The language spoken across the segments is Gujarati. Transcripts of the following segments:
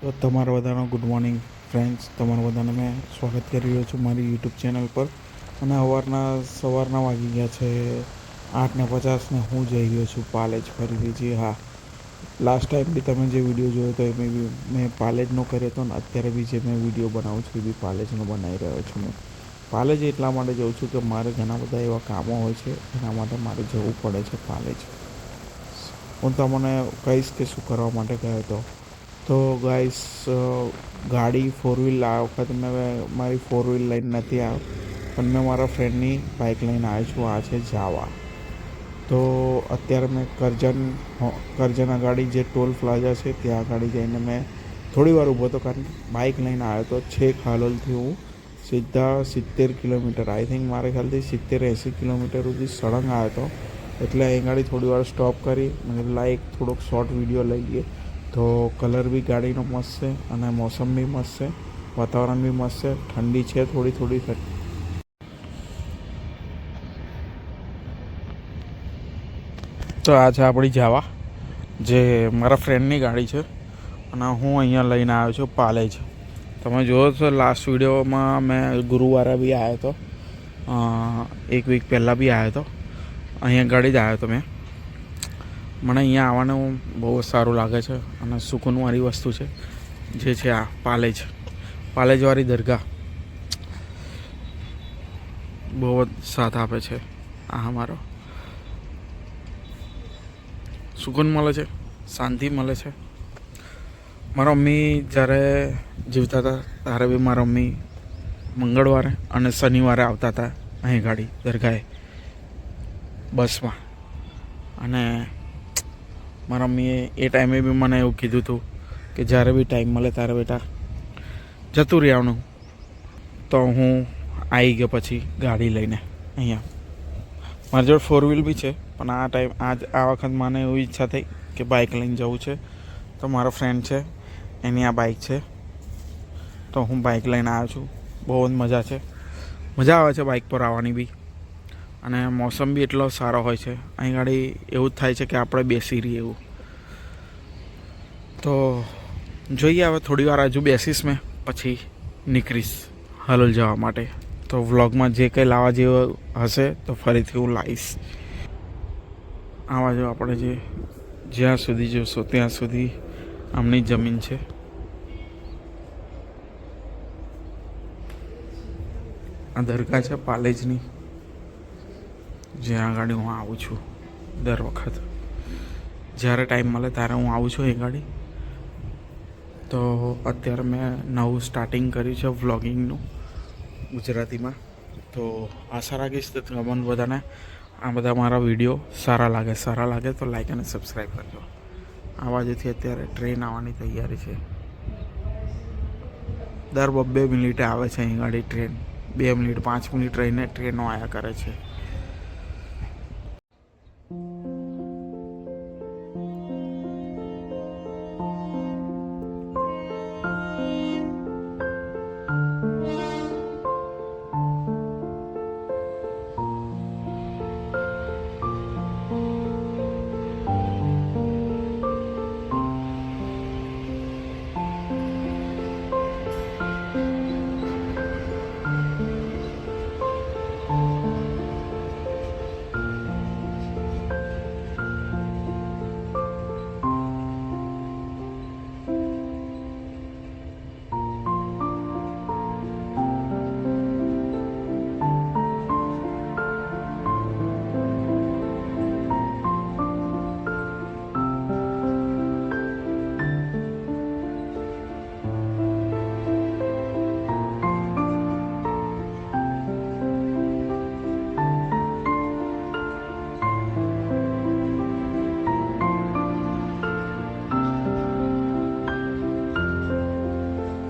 તો તમારા બધાનો ગુડ મોર્નિંગ ફ્રેન્ડ્સ. તમારા બધાને મેં સ્વાગત કરી રહ્યો છું મારી યુટ્યુબ ચેનલ પર. અને સવારના વાગી ગયા છે 8:50 ને હું જઈ રહ્યો છું પાલેજ ફરીથી. જી હા, લાસ્ટ ટાઈમ બી તમે જે વિડીયો જોયો હતો એમાં બી મેં પાલેજનો કર્યો હતો ને અત્યારે બી જે મેં વિડીયો બનાવું છું એ બી પાલેજનો બનાવી રહ્યો છું. મેં પાલેજ એટલા માટે જાઉં છું કે મારે ઘણા બધા એવા કામો હોય છે, એના માટે મારે જવું પડે છે પાલેજ. હું તમને કહીશ કે શું કરવા માટે ગયો હતો. તો ગાઈસ, ગાડી ફોર વ્હીલ આ વખતે મેં મારી ફોર વ્હીલ લઈને નથી આવ્યો, પણ મેં મારા ફ્રેન્ડની બાઇક લઈને આવ્યો છું. આ છે જાવા. તો અત્યારે મેં કરજણ આગળ જે ટોલ પ્લાઝા છે ત્યાં આગળ જઈને મેં થોડી વાર ઊભો હતો, કારણ બાઇક લઈને આવ્યો હતો. છેક હાલોલથી હું સીધા 70 કિલોમીટર, આઈ થિંક મારા ખ્યાલથી 70-80 કિલોમીટર સુધી સળંગ આવ્યો હતો. એટલે અહીં ગાડી થોડી વાર સ્ટોપ કરી મને લાઈક થોડોક શોર્ટ વિડીયો લઈ લઈએ. તો કલર બી ગાડીનો મસ્ત છે અને મોસમ બી મસ્ત છે, વાતાવરણ બી મસ્ત છે, ઠંડી છે થોડી થોડી. તો આ છે આપણી જાવા, જે મારા ફ્રેન્ડની ગાડી છે અને હું અહીંયા લઈને આવ્યો છું પાલેજ. તમે જોયો છો લાસ્ટ વિડીયોમાં મેં ગુરુવારે બી આવ્યો હતો, એક વીક પહેલાં બી આવ્યો હતો. અહીંયા ગાડી જ આવ્યો હતો મેં. મને અહીંયા આવવાનું બહુ સારું લાગે છે અને સુકૂનવાળી વસ્તુ છે, જે છે આ પાલેજવાળી દરગાહ. બહુ જ સાથ આપે છે. આ અમારો સુકૂન મળે છે, શાંતિ મળે છે. મારા મમ્મી જ્યારે જીવતા હતા ત્યારે બી મારા મમ્મી મંગળવારે અને શનિવારે આવતા હતા અહીં ગાડી દરગાહે બસમાં. અને મારા મમ્મીએ એ ટાઈમે બી મને એવું કીધું હતું કે જ્યારે બી ટાઈમ મળે ત્યારે બેટા જતું રહેવાનું. તો હું આવી ગયો પછી ગાડી લઈને અહીંયા. મારી જોડે ફોર વ્હીલ બી છે, પણ આ વખત મને એવી ઈચ્છા થઈ કે બાઇક લઈને જવું છે. તો મારો ફ્રેન્ડ છે એની આ બાઇક છે, તો હું બાઇક લઈને આવ્યો છું. બહુ જ મજા આવે છે બાઇક પર આવવાની બી. અને મોસમ બી એટલો સારો હોય છે અહીં ગાડી, એવું જ થાય છે કે આપણે બેસી રહીએ એવું. તો જોઈએ, હવે થોડી વાર હજુ બેસીશ મેં, પછી નીકળીશ હાલોલ જવા માટે. તો વ્લોગમાં જે કંઈ લાવવા જેવું હશે તો ફરીથી હું લાવીશ. આ બાજુ આપણે જ્યાં સુધી જોશો ત્યાં સુધી આમની જમીન છે. આ દરગાહ છે પાલેજની, જ્યાં આગળ હું આવું છું દર વખત. જ્યારે ટાઈમ મળે ત્યારે હું આવું છું એ ગાડી. તો અત્યારે મેં નવું સ્ટાર્ટિંગ કર્યું છે વ્લોગિંગનું ગુજરાતીમાં. તો આશા રાખીશ કે તમને બધાને આ બધા મારા વિડીયો સારા લાગે તો લાઈક અને સબસ્ક્રાઈબ કરજો. આ બાજુથી અત્યારે ટ્રેન આવવાની તૈયારી છે. દર 2 મિનિટે આવે છે અહીં ગાડી ટ્રેન. 2 મિનિટ 5 મિનિટ રહીને ટ્રેનો આવ્યા કરે છે.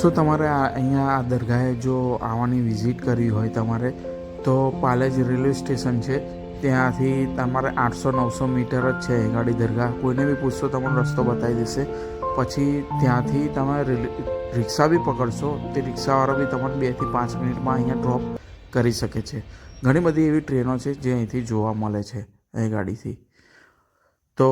શું તમારે અહીંયા આ દરગાહે જો આવવાની વિઝિટ કરવી હોય તમારે, તો પાલેજ રેલવે સ્ટેશન છે, ત્યાંથી તમારે 800-900 મીટર જ છે એ ગાડી દરગાહ. કોઈને બી પૂછશો તમને રસ્તો બતાવી દેશે. પછી ત્યાંથી તમે રિક્ષા બી પકડશો, તે રિક્ષાવાળા બી તમને 2 થી 5 મિનિટમાં અહીંયા ડ્રોપ કરી શકે છે. ઘણી બધી એવી ટ્રેનો છે જે અહીંથી જોવા મળે છે એ ગાડીથી. તો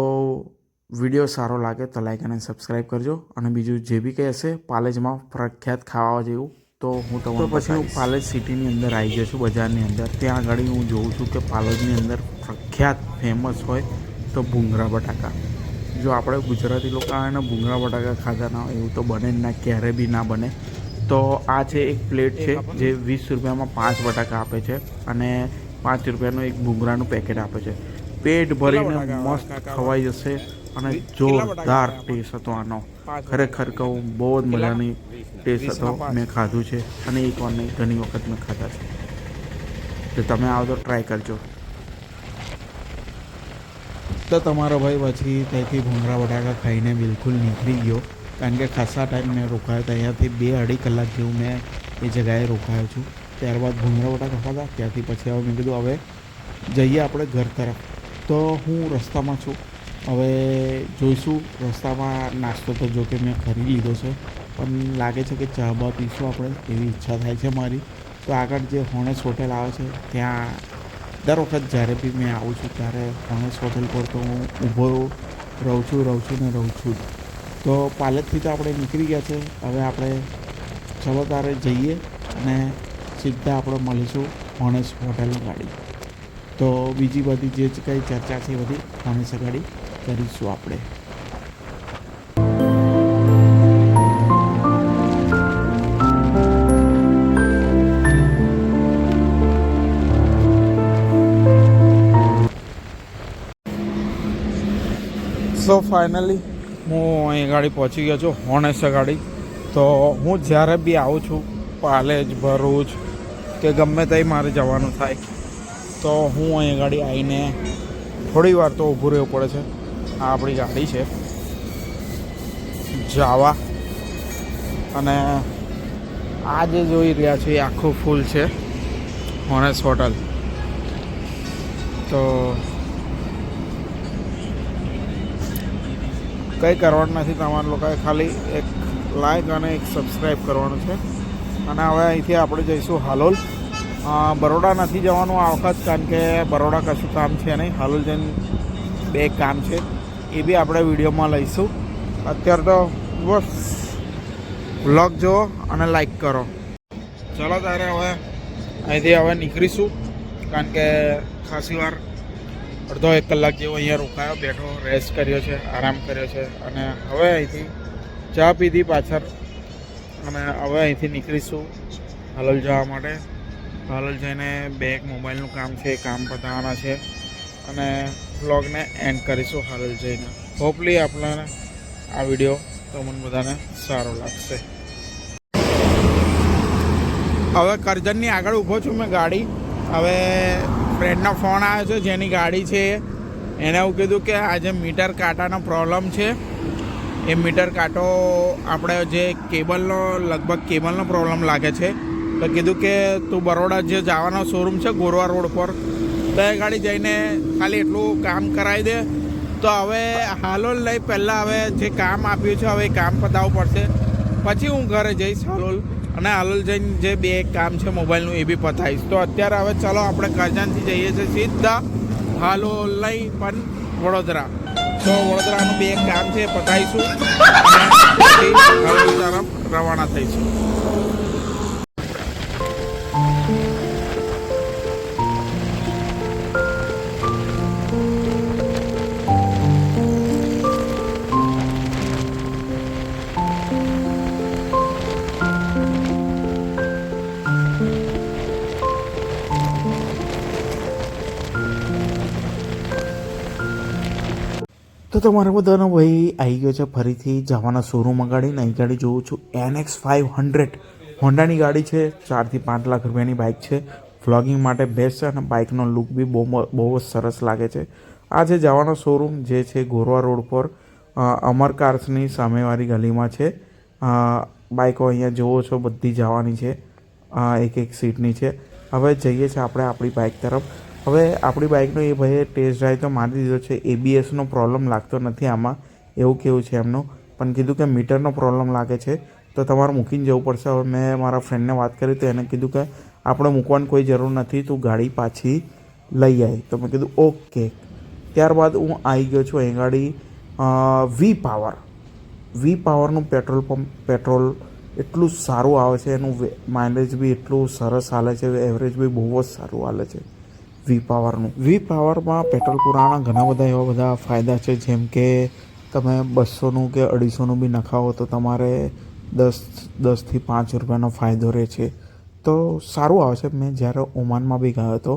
વિડીયો સારો લાગે તો લાઈક અને સબસ્ક્રાઈબ કરજો. અને બીજું જે બી કંઈ હશે પાલેજમાં પ્રખ્યાત ખાવા જેવું તો હું તમને પછી હું પાલેજ સિટીની અંદર આવી ગયો છું, બજારની અંદર. ત્યાં આગળ હું જોઉં છું કે પાલેજની અંદર પ્રખ્યાત ફેમસ હોય તો ભૂંગળા બટાકા. જો આપણે ગુજરાતી લોકો આને ભૂંગળા બટાકા ખાધા ના હોય એવું તો બને જ ના, ક્યારે બી ના બને. તો આ છે એક પ્લેટ છે જે 20 રૂપિયામાં 5 બટાકા આપે છે અને 5 રૂપિયાનું એક ભૂંગળાનું પેકેટ આપે છે. પેટ ભરીને મસ્ત ખવાઈ જશે અને જોરદાર ટેસ્ટ હતો આનો. ખરેખર કહું બહુ જ મજાની ટેસ્ટ હતો. મેં ખાધું છે અને એકવાર નહીં ઘણી વખત મેં ખાધા છે. તો તમે આવો તો ટ્રાય કરજો. તો તમારો ભાઈ પછી ત્યાંથી ભૂંગળા બટાકા ખાઈને બિલકુલ નીકળી ગયો, કારણ કે ખાસા ટાઈમ મેં રોકાયો હતો. અહીંયાથી 2-2.5 કલાક જેવું મેં એ જગાએ રોકાયો છું. ત્યારબાદ ભૂંગળા બટાકા ખાધા. ત્યાંથી પછી હવે મેં કીધું હવે જઈએ આપણે ઘર તરફ. તો હું રસ્તામાં છું, હવે જોઈશું. રસ્તામાં નાસ્તો તો જો કે મેં ખરીદી લીધો છે, પણ લાગે છે કે ચા બા પીશું આપણે, એવી ઈચ્છા થાય છે મારી. તો આગળ જે હોનેસ હોટેલ આવે છે ત્યાં દર વખત જ્યારે બી મેં આવું છું ત્યારે હોનેસ હોટેલ પર તો હું ઊભો રહું છું. તો પાલેજથી તો આપણે નીકળી ગયા છે. હવે આપણે ચલો તારે જઈએ અને સીધા આપણે મળીશું હોનેસ હોટેલની ગાડી. તો બીજી બધી જે કંઈ ચર્ચા છે એ બધી હોનેસ ગાડી કરીશું આપણે. સો ફાઇનલી હું અહીં ગાડી પહોંચી ગયો છું, હોનેસ ગાડી. તો હું જ્યારે બી આવું છું પાલેજ, ભરૂચ કે ગમે ત્યાં મારે જવાનું થાય તો હું અહીં ગાડી આવીને થોડી વાર તો ઊભું રહેવું પડે છે. આ આપણી ગાડી છે જાવા, અને આ જે જોઈ રહ્યા છો એ આખું ફૂલ છે હોનેસ હોટલ. તો કંઈ કરવાનું નથી, તમારા લોકોએ ખાલી એક લાઈક અને એક સબસ્ક્રાઈબ કરવાનું છે. અને હવે અહીંથી આપણે જઈશું હાલોલ. બરોડા નથી જવાનું આ વખત, કારણ કે બરોડા કશું કામ છે નહીં. હાલોલ જઈને 2 કામ છે, એ બી આપણે વિડીયોમાં લઈશું. અત્યારે તો બસ વ્લોગ જુઓ અને લાઈક કરો. ચલો તારે હવે અહીંથી હવે નીકળીશું, કારણ કે ખાસી વાર અડધો 1 કલાક જેવો અહીંયા રોકાયો, બેઠો, રેસ્ટ કર્યો છે, આરામ કર્યો છે. અને હવે અહીંથી ચા પીધી પાછળ, અને હવે અહીંથી નીકળીશું હાલોલ જવા માટે. હાલોલ જઈને 2 મોબાઈલનું કામ છે, એ કામ પતાવવાના છે અને વ્લોગને એન્ડ કરીશું હાલોલ જઈને. હોપલી આપણને આ વિડીયો તમને બધાને સારો લાગશે. હવે કરજણની આગળ ઊભો છું મેં ગાડી. હવે ફ્રેન્ડનો ફોન આવ્યો છે જેની ગાડી છે એને એવું કીધું કે આજે મીટર કાંટાનો પ્રોબ્લેમ છે. એ મીટર કાંટો આપણે જે લગભગ કેબલનો પ્રોબ્લેમ લાગે છે. તો કીધું કે તું બરોડા જે જવાનો શોરૂમ છે ગોરવા રોડ પર, તો એ ગાડી જઈને ખાલી એટલું કામ કરાવી દે. તો હવે હાલોલ લઈ પહેલાં હવે જે કામ આપ્યું છે હવે એ કામ પતાવવું પડશે, પછી હું ઘરે જઈશ હાલોલ. અને હાલોલ જઈને જે 2 કામ છે મોબાઈલનું એ બી પતાવીશ. તો અત્યારે હવે ચલો આપણે કરજણથી જઈએ છીએ સીધા હાલોલ લઈ પણ વડોદરા. તો વડોદરાનું 2 કામ છે એ પતાવીશું અને પછી હાલોલ તરફ રવાના થઈશું. તો તમારા બધાનો ભાઈ આવી ગયો છે ફરીથી જવાના શોરૂમ ગાડીને. અહીં ગાડી જોઉં છું NX 500 હોન્ડાની ગાડી છે. 4 થી 5 લાખ રૂપિયાની બાઇક છે. વ્લોગિંગ માટે બેસ્ટ છે અને બાઇકનો લુક બી બહુ જ સરસ લાગે છે. આ જે જવાનો શોરૂમ જે છે ગોરવા રોડ પર અમર કાર્સની સામેવાળી ગલીમાં છે. બાઇકો અહીંયા જુઓ છો બધી જવાની છે, 1-1 સીટની છે. હવે જઈએ છીએ આપણે આપણી બાઇક તરફ. હવે આપણી બાઇકનો એ ભાઈએ ટેસ્ટ ડ્રાઈવ તો મારી દીધો છે. ABSનો પ્રોબ્લેમ લાગતો નથી આમાં, એવું કેવું છે એમનું. પણ કીધું કે મીટરનો પ્રોબ્લેમ લાગે છે તો તમારે મૂકીને જવું પડશે. હવે મેં મારા ફ્રેન્ડને વાત કરી તો એને કીધું કે આપણે મૂકવાની કોઈ જરૂર નથી, તું ગાડી પાછી લઈ આવી. તો મેં કીધું ઓકે. ત્યારબાદ હું આવી ગયો છું અહીં ગાડી વી પાવરનું પેટ્રોલ એટલું સારું આવે છે, એનું માઇલેજ બી એટલું સરસ હાલે છે, એવરેજ બી બહુ જ સારું હાલે છે વી પાવરમાં પેટ્રોલ પુરાવાના ઘણા બધા એવા બધા ફાયદા છે. જેમ કે તમે 200નું કે 250નું બી નખાવો તો તમારે 10થી 5 રૂપિયાનો ફાયદો રહે છે. તો સારું આવે છે. મેં જ્યારે ઓમાનમાં બી ગયો હતો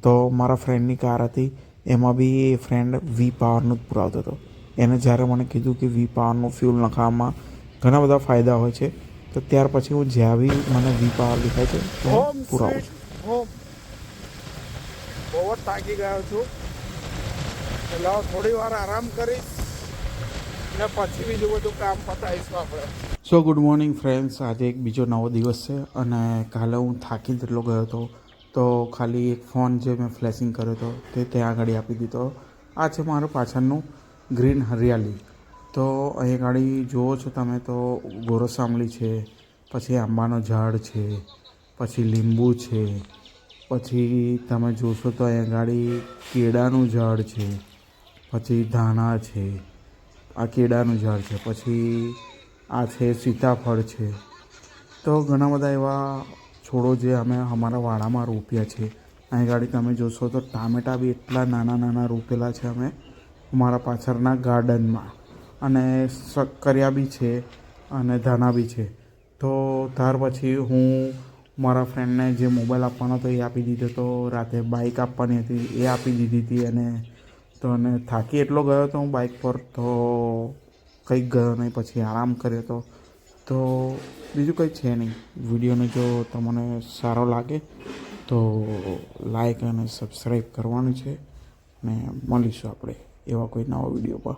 તો મારા ફ્રેન્ડની કાર હતી, એમાં બી એ ફ્રેન્ડ વી પાવરનું જ પુરાવતો હતો. એને જ્યારે મને કીધું કે વી પાવરનું ફ્યુલ નખાવવામાં ઘણા બધા ફાયદા હોય છે, તો ત્યાર પછી હું જ્યાં બી મને વી પાવર દેખાય છે ત્યાં પુરાવું છું. બહુ જ થાકી ગયો છું, એટલે થોડી વાર આરામ કરીશ ને પછી બીજું બધું કામ પતાવીશું આપણે. સો ગુડ મોર્નિંગ ફ્રેન્ડ્સ, આજે એક બીજો નવો દિવસ છે અને કાલે હું થાકી જેટલો ગયો હતો તો ખાલી એક ફોન જે મેં ફ્લેશિંગ કર્યો હતો તે ત્યાં આગળ આપી દીધો. આ છે મારું પાછળનું ગ્રીન હરિયાળી. તો અહીં ગાડી જુઓ છો તમે તો ગોરસામલી છે, પછી આંબાનો ઝાડ છે, પછી લીંબુ છે, પછી તમે જોશો તો અહીં ગાડી કેળાનું ઝાડ છે, પછી ધાણા છે, આ કેળાનું ઝાડ છે, પછી આ છે સીતાફળ છે. તો ઘણા બધા એવા છોડો જે અમે અમારા વાડામાં રોપ્યા છે. અહીં ગાડી તમે જોશો તો ટામેટાં બી એટલા નાના નાના રોપેલા છે અમે અમારા પાછળના ગાર્ડનમાં, અને શક્કરિયા બી છે અને ધાણા બી છે. તો ત્યાર પછી હું મારા ફ્રેન્ડને જે મોબાઈલ આપવાનો હતો એ આપી દીધો હતો, રાતે બાઇક આપવાની હતી એ આપી દીધી હતી. અને થાકી એટલો ગયો હતો હું બાઇક પર, તો કંઈક ગયો નહીં, પછી આરામ કર્યો હતો. તો બીજું કંઈ છે નહીં. વિડીયોને જો તમને સારો લાગે તો લાઈક અને સબસ્ક્રાઈબ કરવાનું છે, ને મળીશું આપણે એવા કોઈ નવા વિડીયો પર.